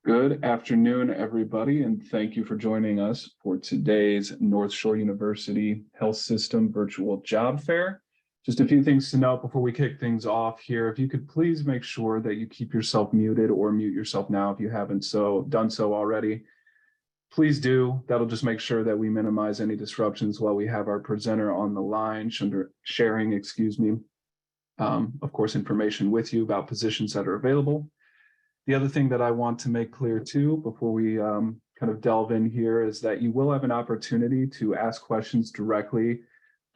Good afternoon, everybody, and thank you for joining us for today's North Shore University Health System Virtual Job Fair. Just a few things to note before we kick things off here. If you could please make sure that you keep yourself muted or mute yourself now if you haven't done so already. Please do. That'll just make sure that we minimize any disruptions while we have our presenter on the line sharing, of course, information with you about positions that are available. The other thing that I want to make clear too, before we kind of delve in here, is that you will have an opportunity to ask questions directly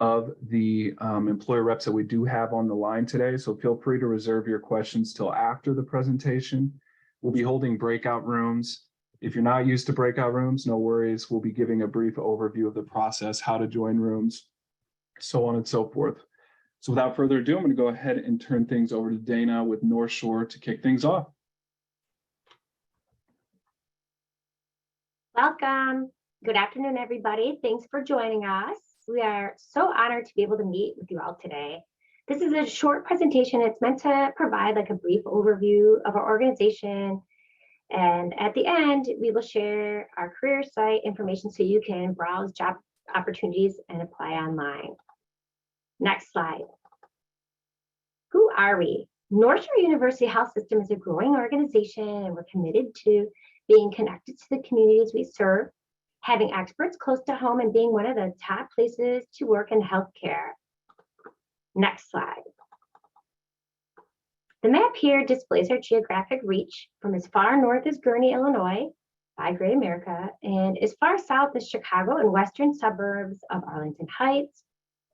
of the employer reps that we do have on the line today. So feel free to reserve your questions till after the presentation. We'll be holding breakout rooms. If you're not used to breakout rooms, no worries. We'll be giving a brief overview of the process, how to join rooms, so on and so forth. So without further ado, I'm going to go ahead and turn things over to Dana with North Shore to kick things off. Welcome. Good afternoon, everybody. Thanks for joining us. We are so honored to be able to meet with you all today. This is a short presentation. It's meant to provide like a brief overview of our organization. And at the end, we will share our career site information so you can browse job opportunities and apply online. Next slide. Who are we? NorthShore University Health System is a growing organization, and we're committed to being connected to the communities we serve, having experts close to home, and being one of the top places to work in healthcare. Next slide. The map here displays our geographic reach from as far north as Gurnee, Illinois, by Great America, and as far south as Chicago and western suburbs of Arlington Heights,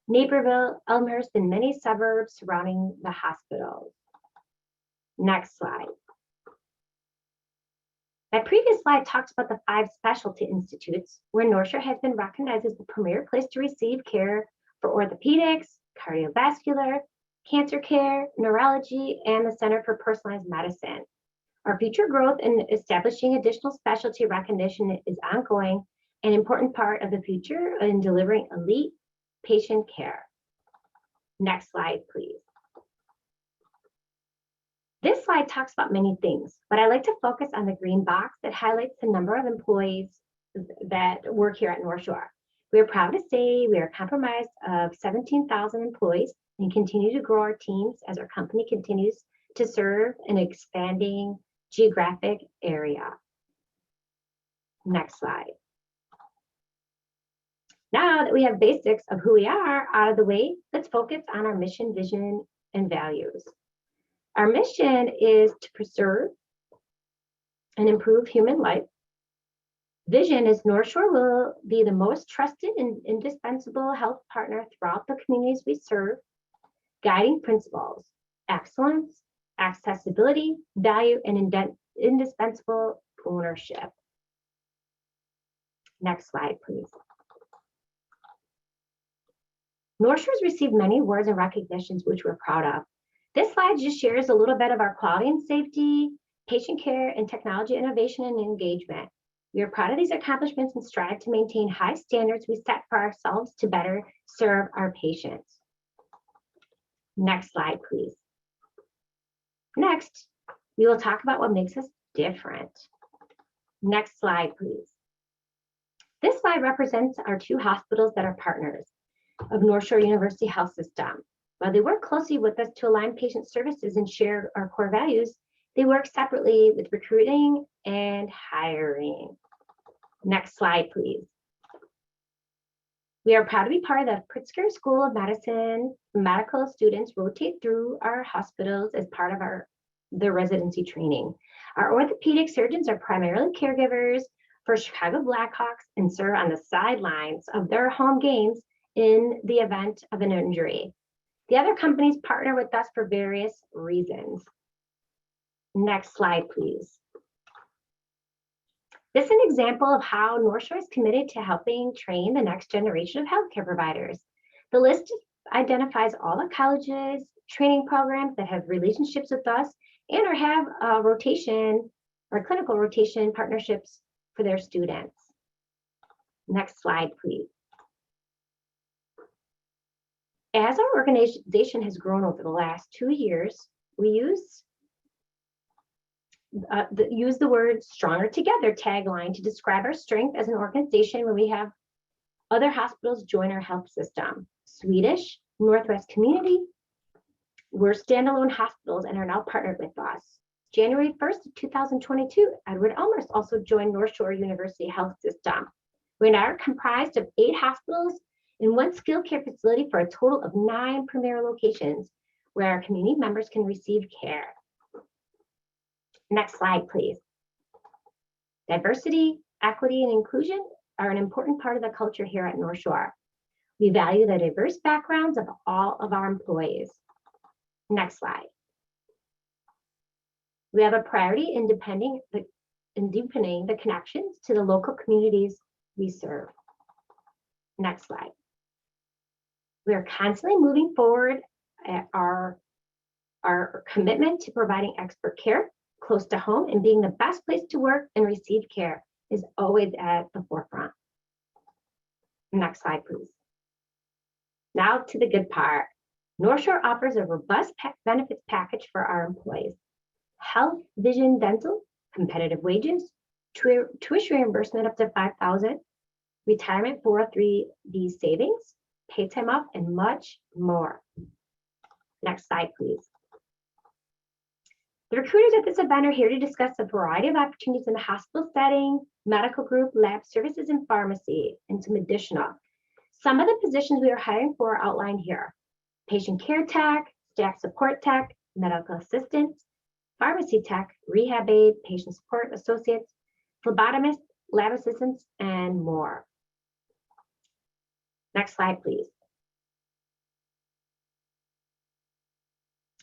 Naperville, Elmhurst, and many suburbs surrounding the hospitals. Next slide. That previous slide talks about the 5 specialty institutes where NorthShore has been recognized as the premier place to receive care for orthopedics, cardiovascular, cancer care, neurology, and the Center for Personalized Medicine. Our future growth in establishing additional specialty recognition is ongoing, an important part of the future in delivering elite patient care. Next slide, please. This slide talks about many things, but I like to focus on the green box that highlights the number of employees that work here at NorthShore. We are proud to say we are comprised of 17,000 employees and continue to grow our teams as our company continues to serve an expanding geographic area. Next slide. Now that we have basics of who we are out of the way, let's focus on our mission, vision, and values. Our mission is to preserve and improve human life. Vision is NorthShore will be the most trusted and indispensable health partner throughout the communities we serve. Guiding principles: excellence, accessibility, value, and indispensable ownership. Next slide, please. NorthShore has received many awards and recognitions, which we're proud of. This slide just shares a little bit of our quality and safety, patient care, and technology innovation and engagement. We are proud of these accomplishments and strive to maintain high standards we set for ourselves to better serve our patients. Next slide, please. Next, we will talk about what makes us different. Next slide, please. This slide represents our 2 hospitals that are partners of NorthShore University Health System. While they work closely with us to align patient services and share our core values, they work separately with recruiting and hiring. Next slide, please. We are proud to be part of the Pritzker School of Medicine. Medical students rotate through our hospitals as part of their residency training. Our orthopedic surgeons are primarily caregivers for Chicago Blackhawks and serve on the sidelines of their home games in the event of an injury. The other companies partner with us for various reasons. Next slide, please. This is an example of how NorthShore is committed to helping train the next generation of healthcare providers. The list identifies all the colleges, training programs that have relationships with us and or have a rotation or clinical rotation partnerships for their students. Next slide, please. As our organization has grown over the last 2 years, we use use the word "stronger together" tagline to describe our strength as an organization when we have other hospitals join our health system. Swedish, Northwest Community, we're standalone hospitals and are now partnered with us. January 1st, 2022, Edward Elmhurst also joined NorthShore University Health System. We're now comprised of 8 hospitals and 1 skilled care facility for a total of 9 premier locations where our community members can receive care. Next slide, please. Diversity, equity, and inclusion are an important part of the culture here at NorthShore. We value the diverse backgrounds of all of our employees. Next slide. We have a priority in deepening the connections to the local communities we serve. Next slide. We are constantly moving forward at our commitment to providing expert care close to home and being the best place to work and receive care is always at the forefront. Next slide, please. Now to the good part. NorthShore offers a robust benefits package for our employees. Health, vision, dental, competitive wages, tuition reimbursement up to $5,000, retirement 403(b) savings, paid time off, and much more. Next slide, please. The recruiters at this event are here to discuss a variety of opportunities in the hospital setting, medical group, lab services, and pharmacy, and some additional. Some of the positions we are hiring for are outlined here. Patient care tech, staff support tech, medical assistants, pharmacy tech, rehab aid, patient support associates, phlebotomists, lab assistants, and more. Next slide, please.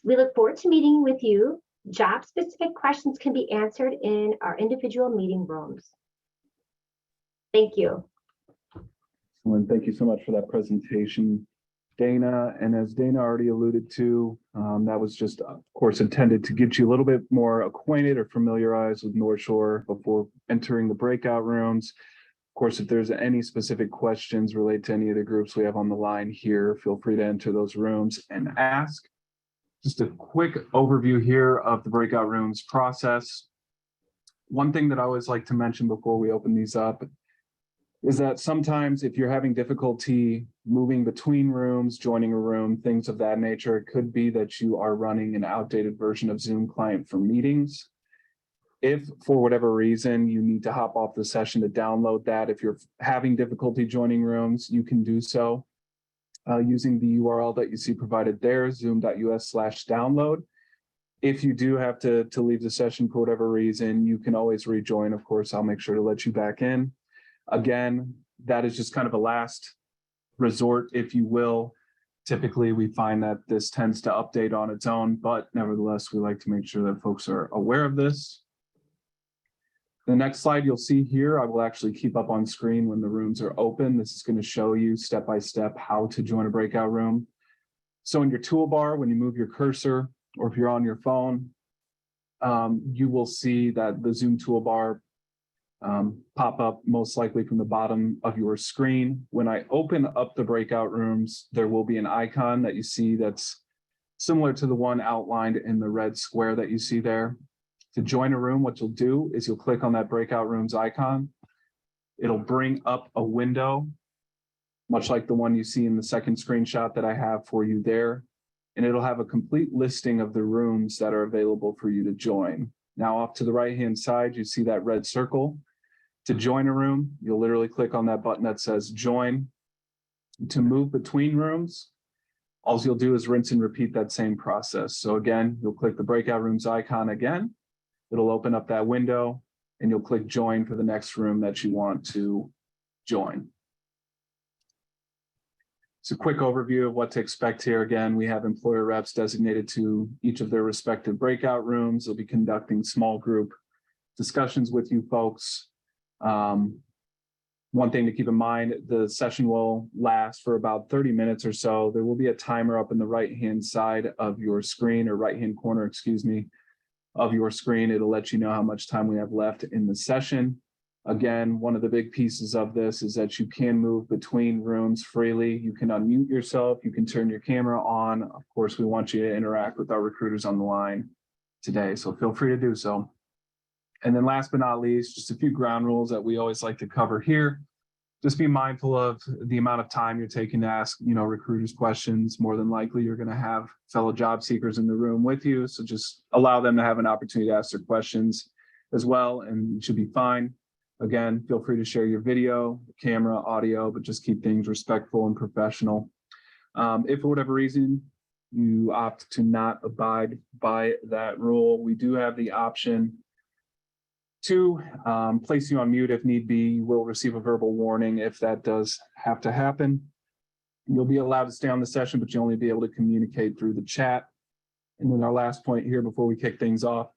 We look forward to meeting with you. Job-specific questions can be answered in our individual meeting rooms. Thank you. Excellent. Thank you so much for that presentation, Dana. And as Dana already alluded to, that was just, of course, intended to get you a little bit more acquainted or familiarized with NorthShore before entering the breakout rooms. Of course, if there's any specific questions related to any of the groups we have on the line here, feel free to enter those rooms and ask. Just a quick overview here of the breakout rooms process. One thing that I always like to mention before we open these up is that sometimes if you're having difficulty moving between rooms, joining a room, things of that nature, it could be that you are running an outdated version of Zoom client for meetings. If for whatever reason you need to hop off the session to download that, if you're having difficulty joining rooms, you can do so using the URL that you see provided there, zoom.us/download. If you do have to leave the session for whatever reason, you can always rejoin. Of course, I'll make sure to let you back in. Again, that is just kind of a last resort, if you will. Typically, we find that this tends to update on its own, but nevertheless, we like to make sure that folks are aware of this. The next slide you'll see here, I will actually keep up on screen when the rooms are open. This is going to show you step by step how to join a breakout room. So in your toolbar, when you move your cursor, or if you're on your phone, you will see that the Zoom toolbar pop up most likely from the bottom of your screen. When I open up the breakout rooms, there will be an icon that you see that's similar to the one outlined in the red square that you see there. To join a room, what you'll do is you'll click on that breakout rooms icon. It'll bring up a window, much like the one you see in the second screenshot that I have for you there. And it'll have a complete listing of the rooms that are available for you to join. Now off to the right-hand side, you see that red circle. To join a room, you'll literally click on that button that says join. To move between rooms, all you'll do is rinse and repeat that same process. So again, you'll click the breakout rooms icon again. It'll open up that window and you'll click join for the next room that you want to join. It's a quick overview of what to expect here. Again, we have employer reps designated to each of their respective breakout rooms. They'll be conducting small group discussions with you folks. One thing to keep in mind, the session will last for about 30 minutes or so. There will be a timer up in the right-hand side of your screen, or right-hand corner, excuse me, of your screen. It'll let you know how much time we have left in the session. Again, one of the big pieces of this is that you can move between rooms freely. You can unmute yourself. You can turn your camera on. Of course, we want you to interact with our recruiters on the line today, so feel free to do so. And then last but not least, just a few ground rules that we always like to cover here. Just be mindful of the amount of time you're taking to ask, recruiters questions. More than likely, you're going to have fellow job seekers in the room with you. So just allow them to have an opportunity to ask their questions as well, and you should be fine. Again, feel free to share your video, camera, audio, but just keep things respectful and professional. If for whatever reason you opt to not abide by that rule, we do have the option to place you on mute if need be. You will receive a verbal warning if that does have to happen. You'll be allowed to stay on the session, but you'll only be able to communicate through the chat. And then our last point here before we kick things off,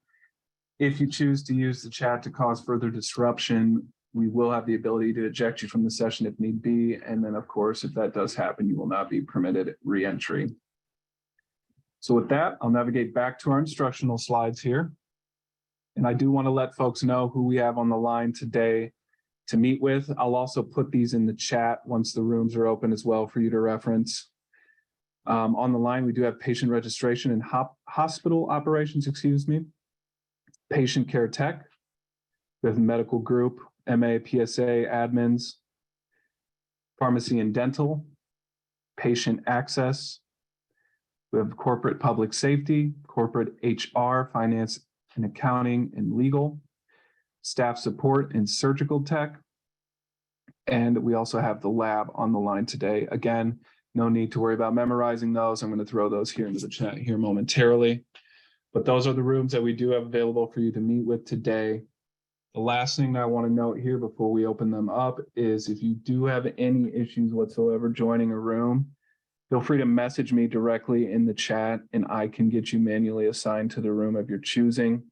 if you choose to use the chat to cause further disruption, we will have the ability to eject you from the session if need be. And then, of course, if that does happen, you will not be permitted re-entry. So with that, I'll navigate back to our instructional slides here. And I do want to let folks know who we have on the line today to meet with. I'll also put these in the chat once the rooms are open as well for you to reference. On the line, we do have patient registration and hospital operations, patient care tech, we have medical group, MA, PSA, admins, pharmacy and dental, patient access, we have corporate public safety, corporate HR, finance and accounting and legal, staff support and surgical tech. And we also have the lab on the line today. Again, no need to worry about memorizing those. I'm going to throw those here into the chat here momentarily. But those are the rooms that we do have available for you to meet with today. The last thing that I want to note here before we open them up is if you do have any issues whatsoever joining a room, feel free to message me directly in the chat and I can get you manually assigned to the room of your choosing.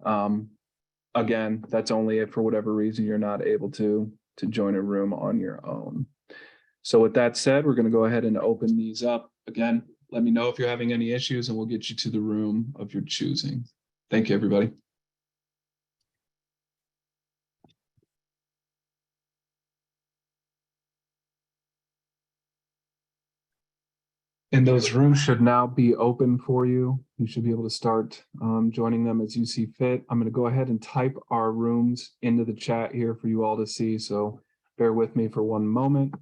Again, that's only if for whatever reason you're not able to join a room on your own. So with that said, we're going to go ahead and open these up. Again, let me know if you're having any issues and we'll get you to the room of your choosing. Thank you, everybody. And those rooms should now be open for you. You should be able to start joining them as you see fit. I'm going to go ahead and type our rooms into the chat here for you all to see. So bear with me for one moment.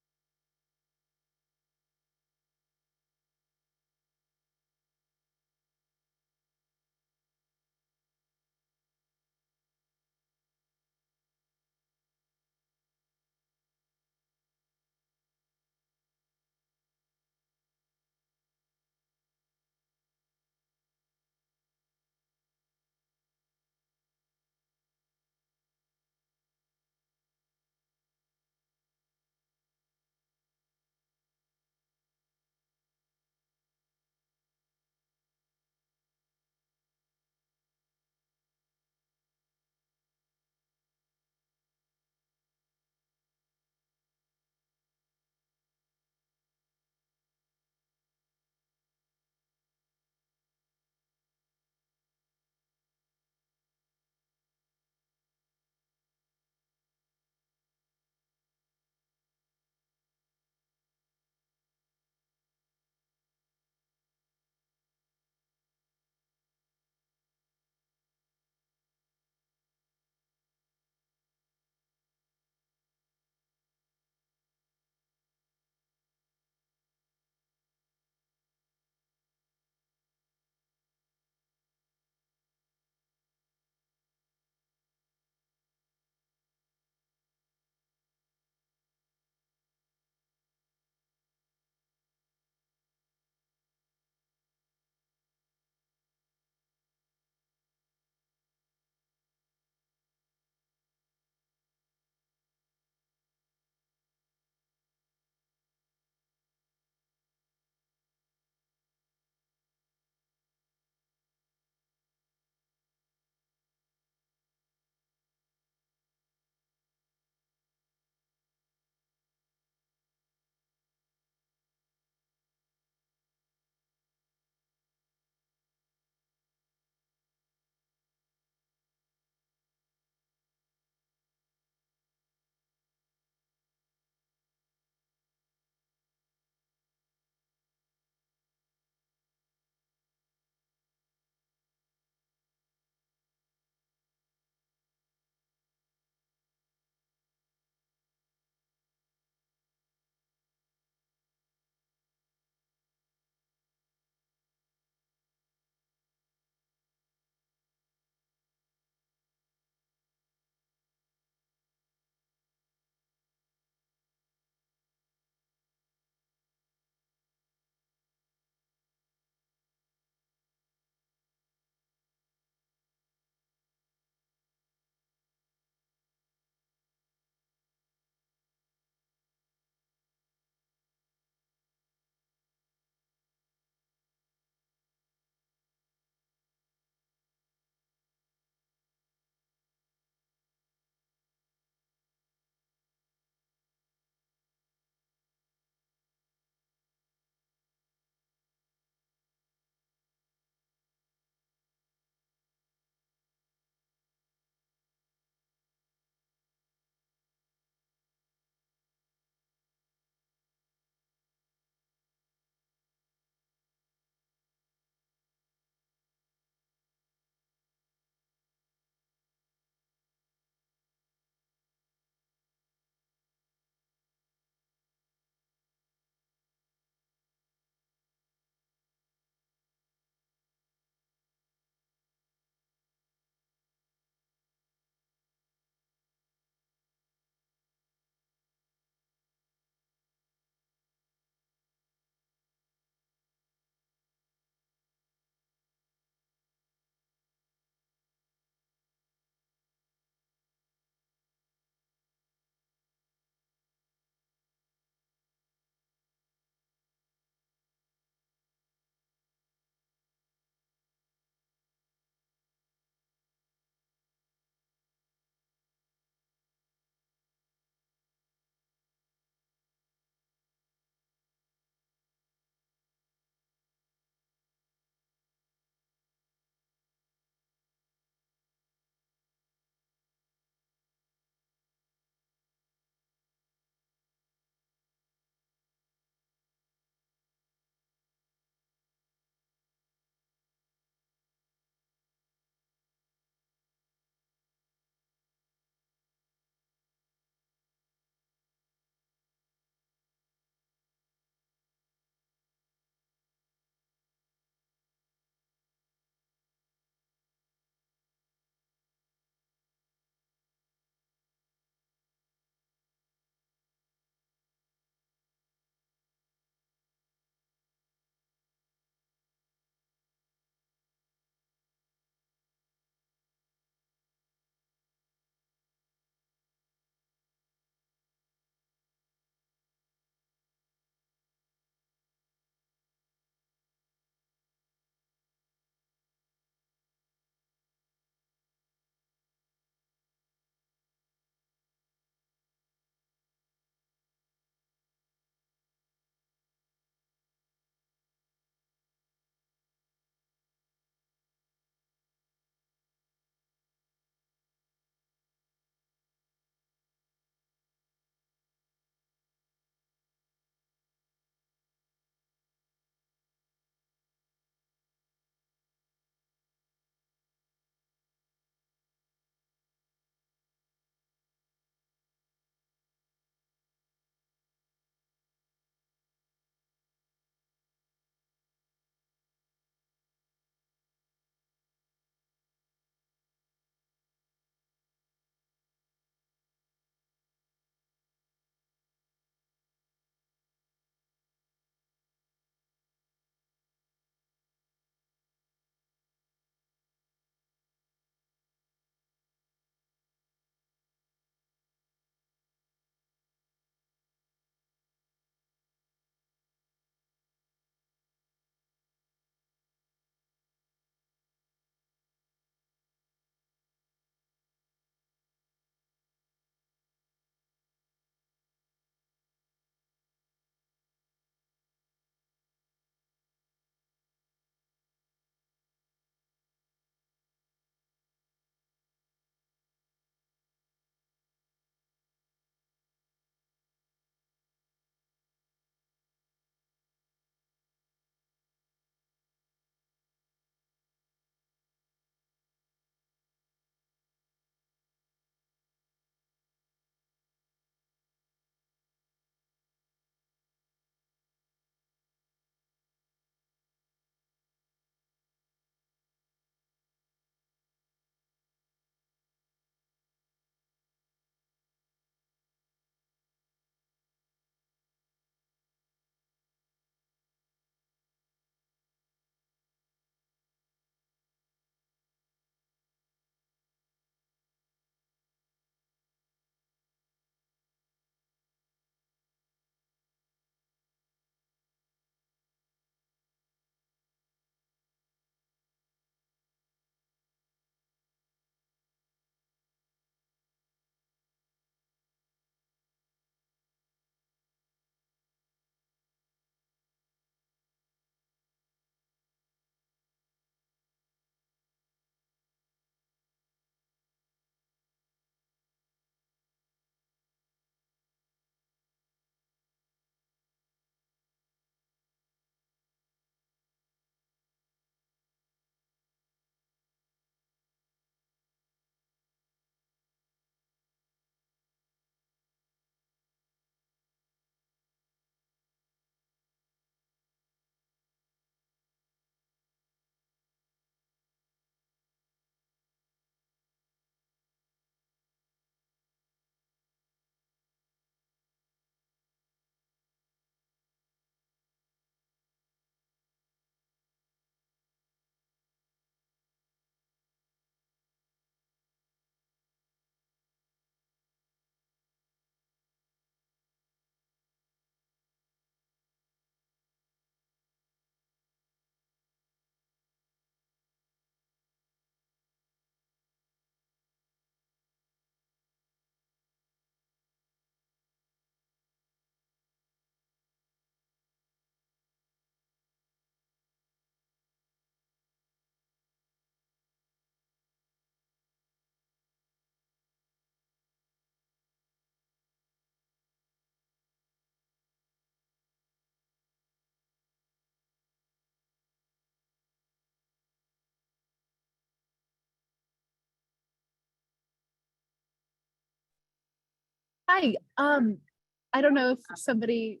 Hi. I don't know if somebody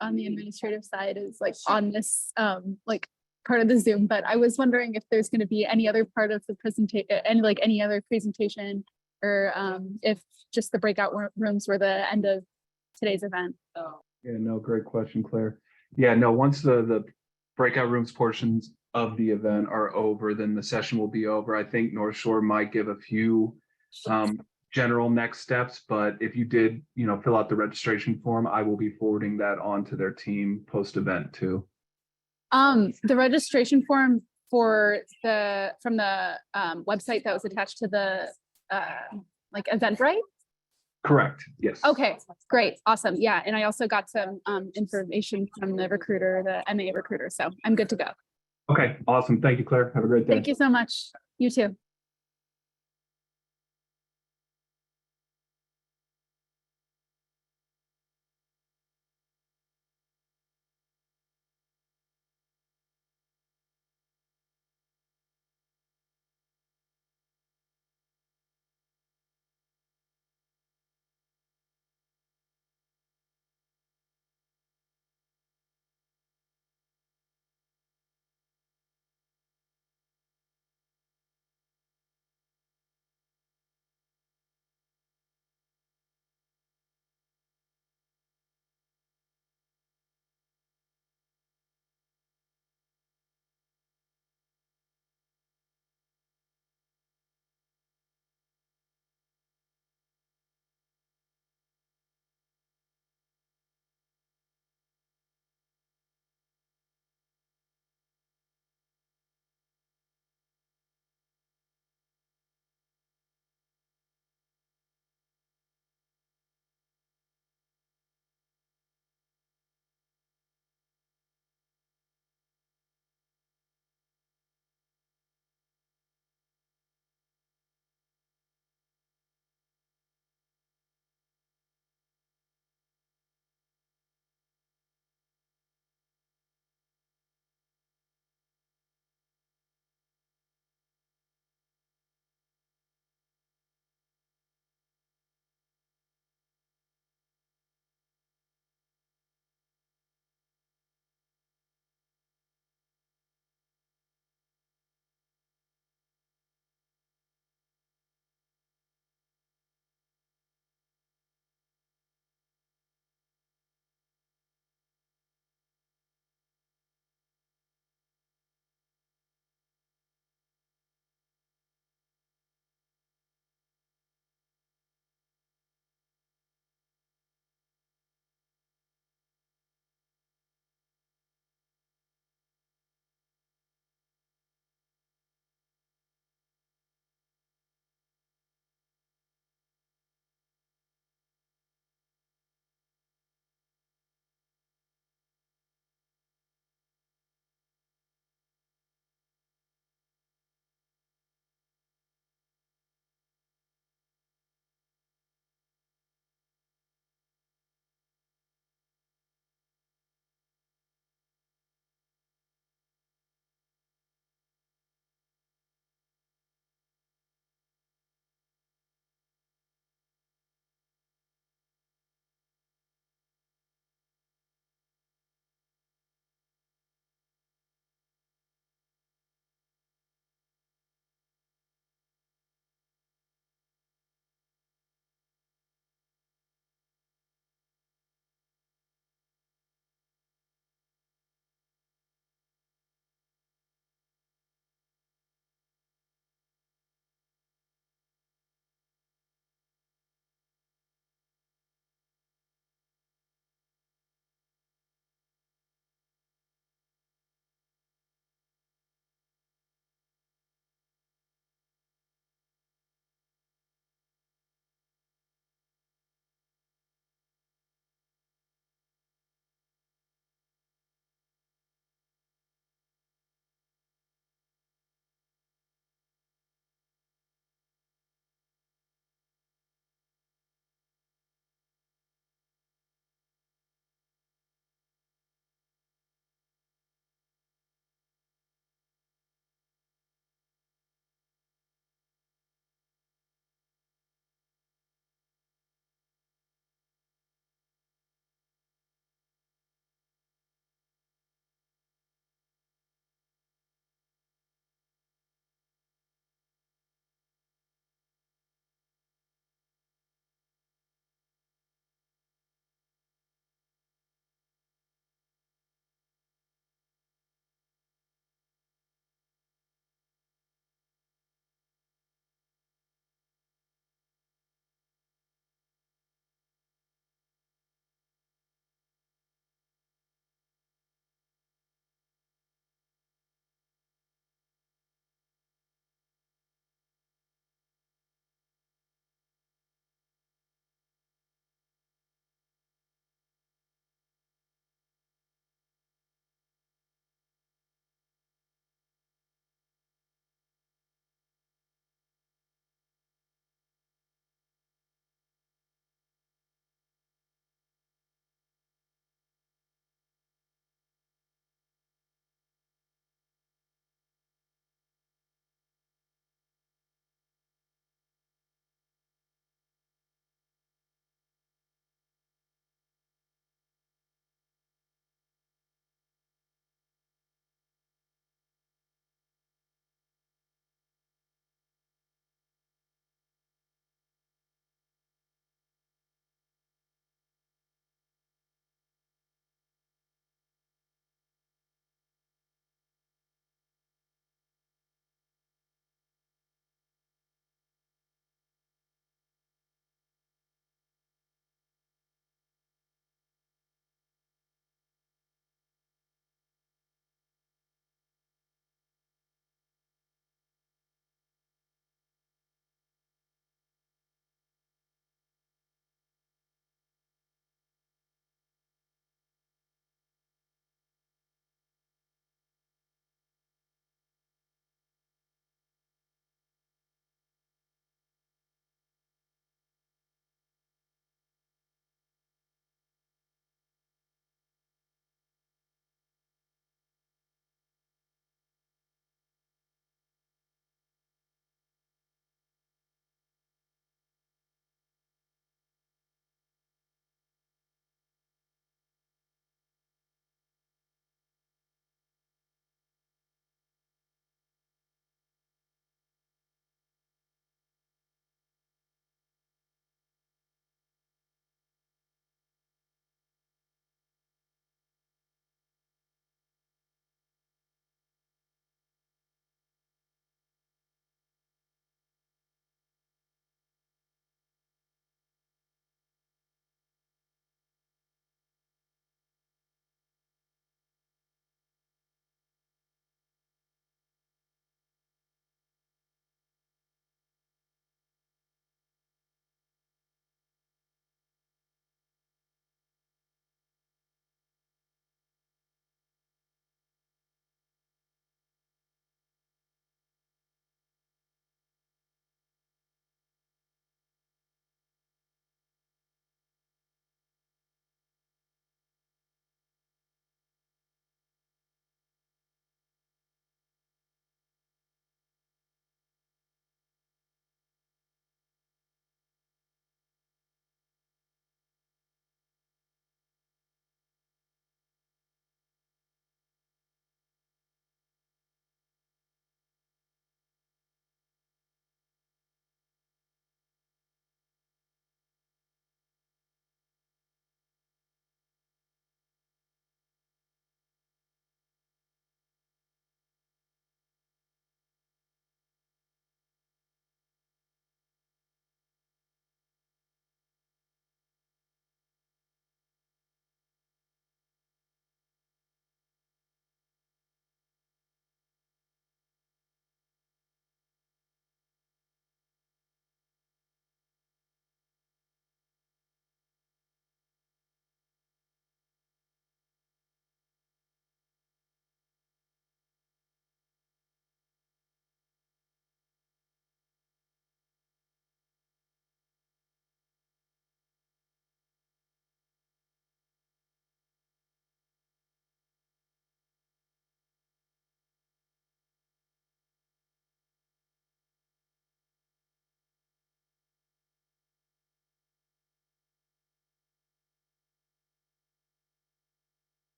on the administrative side is like on this like part of the Zoom, but I was wondering if there's going to be any other part of the presentation, any other presentation, or if just the breakout rooms were the end of today's event. Yeah, no, great question, Claire. Yeah, no, once the breakout rooms portions of the event are over, then the session will be over. I think North Shore might give a few general next steps, but if you did, fill out the registration form, I will be forwarding that on to their team post-event too. The registration form from the website that was attached to the like Eventbrite. Correct. Yes. Okay, great, awesome. Yeah, and I also got some information from the recruiter, the MA recruiter, so I'm good to go. Okay, awesome. Thank you, Claire. Have a great day. Thank you so much. You too.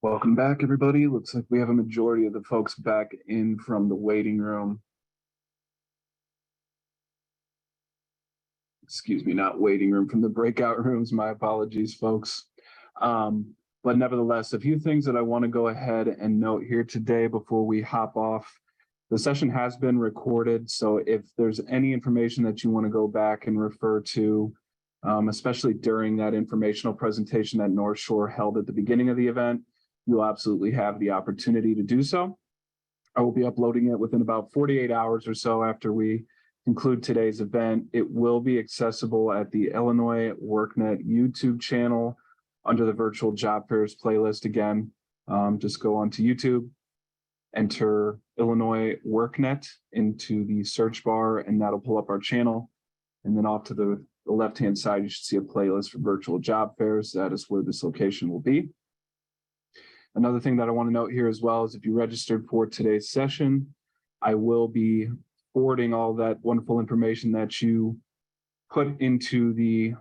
Welcome back, everybody. Looks like we have a majority of the folks back in from the waiting room. Excuse me, not waiting room, from the breakout rooms. My apologies, folks. But nevertheless, a few things that I want to go ahead and note here today before we hop off. The session has been recorded, so if there's any information that you want to go back and refer to, especially during that informational presentation that NorthShore held at the beginning of the event, you'll absolutely have the opportunity to do so. I will be uploading it within about 48 hours or so after we conclude today's event. It will be accessible at the Illinois WorkNet YouTube channel under the virtual job fairs playlist. Again, just go onto YouTube, enter Illinois WorkNet into the search bar, and that'll pull up our channel. And then off to the left-hand side, you should see a playlist for virtual job fairs. That is where this location will be. Another thing that I want to note here as well is if you registered for today's session, I will be forwarding all that wonderful information that you put into the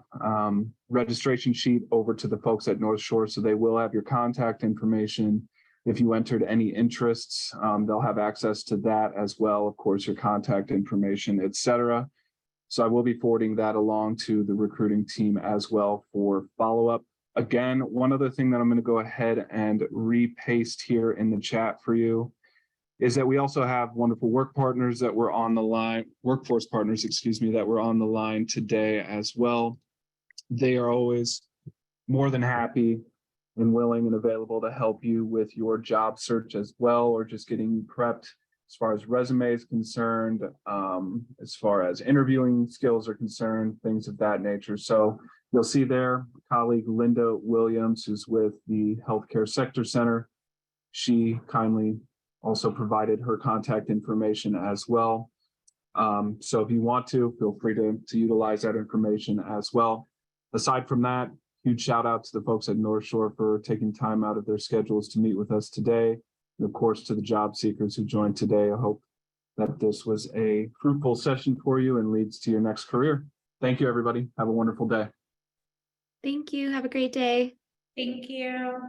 registration sheet over to the folks at NorthShore, so they will have your contact information. If you entered any interests, they'll have access to that as well, of course, your contact information, etc. So I will be forwarding that along to the recruiting team as well for follow-up. Again, one other thing that I'm going to go ahead and repaste here in the chat for you is that we also have wonderful work partners that were on the line, workforce partners, excuse me, that were on the line today as well. They are always more than happy and willing and available to help you with your job search as well, or just getting you prepped as far as resume is concerned, as far as interviewing skills are concerned, things of that nature. So you'll see there, colleague Linda Williams, who's with the Healthcare Sector Center. She kindly also provided her contact information as well. So if you want to, feel free to utilize that information as well. Aside from that, huge shout out to the folks at NorthShore for taking time out of their schedules to meet with us today. And of course, to the job seekers who joined today. I hope that this was a fruitful session for you and leads to your next career. Thank you, everybody. Have a wonderful day. Thank you. Have a great day. Thank you.